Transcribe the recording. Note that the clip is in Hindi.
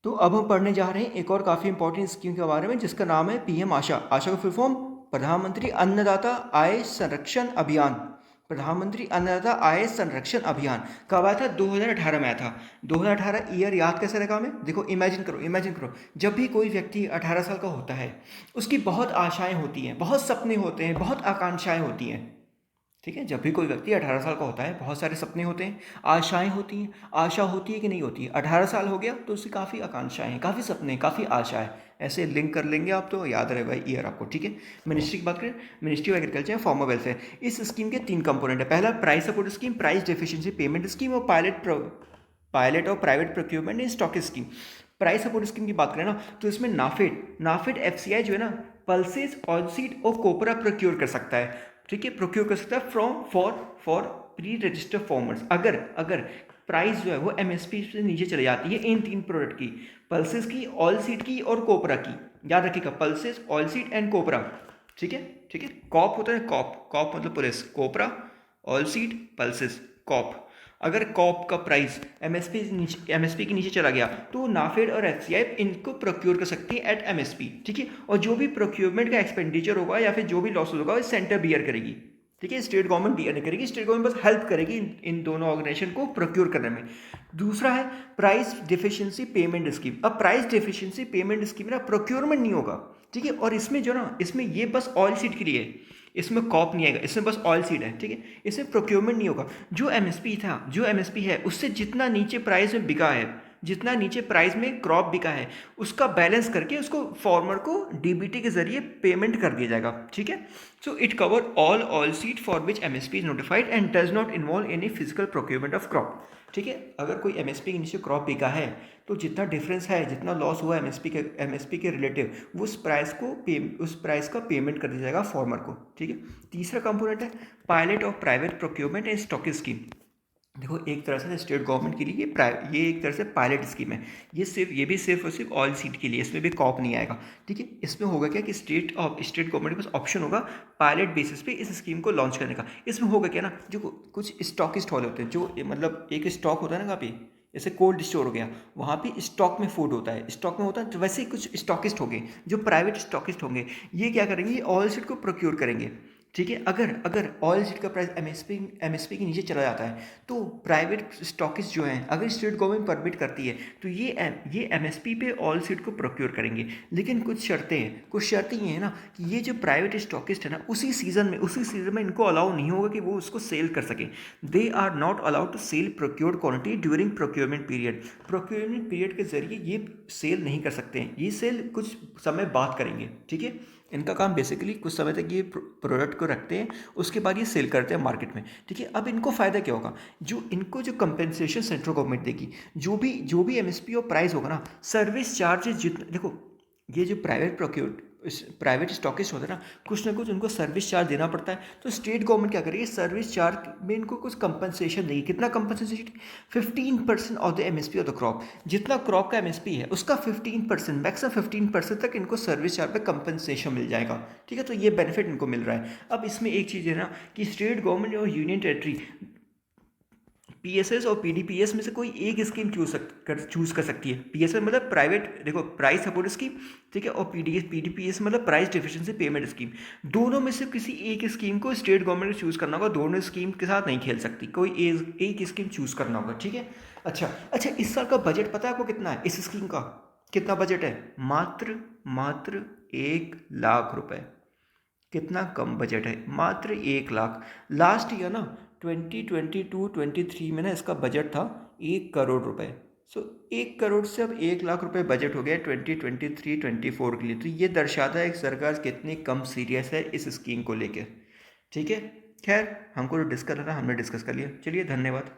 तो अब हम पढ़ने जा रहे हैं एक और काफ़ी इंपॉर्टेंट स्कीम के बारे में जिसका नाम है पीएम आशा। आशा का फुल फॉर्म प्रधानमंत्री अन्नदाता आय संरक्षण अभियान। प्रधानमंत्री अन्नदाता आय संरक्षण अभियान कब आया था? 2018 में आया था। 2018 ईयर याद कैसे रखा हमें? देखो, इमेजिन करो जब भी कोई व्यक्ति 18 साल का होता है उसकी बहुत आशाएं होती हैं, बहुत सपने होते हैं, बहुत आकांक्षाएं होती हैं। ठीक है, जब भी कोई व्यक्ति 18 साल का होता है बहुत सारे सपने होते हैं, आशाएं होती हैं। आशा होती है कि नहीं होती है? 18 साल हो गया तो उसकी काफ़ी आकांक्षाएं हैं, काफ़ी सपने, काफ़ी आशाएं। ऐसे लिंक कर लेंगे आप तो याद रहेगा ईयर आपको। ठीक है, मिनिस्ट्री की बात करें, ministry of agriculture and farmer welfare. इस स्कीम के 3 कंपोनेंट है। पहला price support scheme, price deficiency payment scheme और पायलट और private procurement in stock scheme. Price support scheme की बात करें ना तो इसमें नाफेड एफसीआई जो है ना पल्सेस ऑइलसीड और कोपरा प्रोक्योर कर सकता है। ठीक है, प्रोक्योर कर सकता है from for pre registered farmers. अगर प्राइस जो है वो एमएसपी से नीचे चली जाती है इन 3 प्रोडक्ट की, पल्सेस की, ऑयल सीड की और कोपरा की। याद रखिएगा, पल्सेस, ऑयल सीड एंड कोपरा। ठीक है, ठीक है। कॉप होता है, कॉप मतलब पुलिस, कोपरा, ऑयल सीड, पल्सेस, कॉप। अगर कॉप का प्राइस एमएसपी के नीचे चला गया तो नाफेड और एफसीआई इनको प्रोक्योर कर सकती है एट एमएसपी। ठीक है, और जो भी प्रोक्योरमेंट का एक्सपेंडिचर होगा या फिर जो भी लॉस होगा वो सेंटर बियर करेगी। ठीक है, स्टेट गवर्नमेंट बियर नहीं करेगी, स्टेट गवर्नमेंट बस हेल्प करेगी इन दोनों ऑर्गेनाइजेशन को प्रोक्योर करने में। दूसरा है प्राइस डेफिशिएंसी पेमेंट स्कीम। अब प्राइस डेफिशिएंसी पेमेंट स्कीम ना प्रोक्योरमेंट नहीं होगा। ठीक है, और इसमें जो ना इसमें ये बस ऑयल सीड के लिए है, इसमें कॉप नहीं आएगा, इसमें बस ऑयल सीड है। ठीक है, इसमें प्रोक्योरमेंट नहीं होगा। जो एमएसपी है उससे जितना नीचे प्राइस में बिका है, जितना नीचे प्राइस में क्रॉप बिका है उसका बैलेंस करके उसको फार्मर को डीबीटी के जरिए पेमेंट कर दिया जाएगा। ठीक है, so it cover all oil seed for which MSP is notified and does not involve any physical procurement of crop. ठीक है, अगर कोई एमएसपी के नीचे क्रॉप बिका है तो जितना डिफरेंस है, जितना लॉस हुआ एमएसपी के रिलेटिव, वो उस प्राइस का पेमेंट कर दिया जाएगा फार्मर को। ठीक है, तीसरा कंपोनेंट है pilot of private procurement and stock scheme. देखो, एक तरह से स्टेट गवर्नमेंट के लिए ये एक तरह से पायलट स्कीम है। ये भी सिर्फ और सिर्फ ऑयल सीड के लिए, इसमें भी कॉप नहीं आएगा। ठीक है, इसमें होगा क्या कि स्टेट गवर्नमेंट के पास ऑप्शन होगा पायलट बेसिस पे इस स्कीम को लॉन्च करने का। इसमें होगा क्या ना, जो कुछ स्टॉकिस्ट वाले होते हैं, जो मतलब एक स्टॉक होता है ना, कहाँ पे जैसे कोल्ड स्टोर हो गया, वहाँ पे स्टॉक में फूड होता है, स्टॉक में होता है, तो वैसे ही कुछ स्टॉकिस्ट होंगे जो प्राइवेट स्टॉकिस्ट होंगे। ये क्या करेंगे, ऑयल सीड को प्रोक्योर करेंगे। ठीक है, अगर ऑयल सीड का प्राइस एमएसपी के नीचे चला जाता है तो प्राइवेट स्टॉकिस्ट जो हैं, अगर स्टेट गवर्नमेंट परमिट करती है तो ये एमएसपी पे ऑयल सीड को प्रोक्योर करेंगे। लेकिन कुछ शर्तें ये हैं ना कि ये जो प्राइवेट स्टॉकिस्ट है ना उसी सीजन में इनको अलाउ नहीं होगा कि वो उसको सेल कर सकें। They are not allowed to sell procured quantity during procurement period के जरिए ये सेल नहीं कर सकते हैं। ये सेल कुछ समय बाद करेंगे। ठीक है, इनका काम बेसिकली कुछ समय तक ये प्रोडक्ट को रखते हैं, उसके बाद ये सेल करते हैं मार्केट में। ठीक है, अब इनको फ़ायदा क्या होगा, जो कंपेंसेशन सेंट्रल गवर्नमेंट देगी, जो भी एमएसपी और प्राइस होगा ना, सर्विस चार्जेस जितना, देखो ये जो प्राइवेट स्टॉकिस्ट होता है ना कुछ उनको सर्विस चार्ज देना पड़ता है। तो स्टेट गवर्नमेंट क्या करेगी, सर्विस चार्ज में इनको कुछ कंपनसेशन देगी। कितना compensation? 15% of the MSP of the crop. जितना क्रॉप का एमएसपी है उसका 15%, मैक्सिमम 15% तक इनको सर्विस चार्ज पे कंपनसेशन मिल जाएगा। ठीक है, तो ये बेनिफिट इनको मिल रहा है। अब इसमें एक चीज़ है ना कि स्टेट गवर्नमेंट और यूनियन टेरेटरी पीएसएस और पीडीपीएस में से कोई एक स्कीम चूज कर सकती है। पीएसएस मतलब प्राइवेट, देखो प्राइस सपोर्ट स्कीम। ठीक है, और पीडीपीएस मतलब प्राइस डेफिशिएंसी पेमेंट स्कीम। दोनों में से किसी एक स्कीम को स्टेट गवर्नमेंट को चूज करना होगा, दोनों स्कीम के साथ नहीं खेल सकती, कोई एक स्कीम चूज करना होगा। ठीक है, अच्छा, इस साल का बजट पता है आपको कितना है? इस स्कीम का कितना बजट है? मात्र 1 लाख रुपए। कितना कम बजट है, मात्र 1 लाख। लास्ट ईयर ना 2022-23 में ना इसका बजट था 1 करोड़ रुपए। सो 1 करोड़ से अब 1 लाख रुपए बजट हो गया 2023-24 के लिए। तो ये दर्शाता है कि सरकार कितनी कम सीरियस है इस स्कीम को लेकर। ठीक है, खैर हमको जो डिस्कस करना था हमने डिस्कस कर लिया। चलिए, धन्यवाद।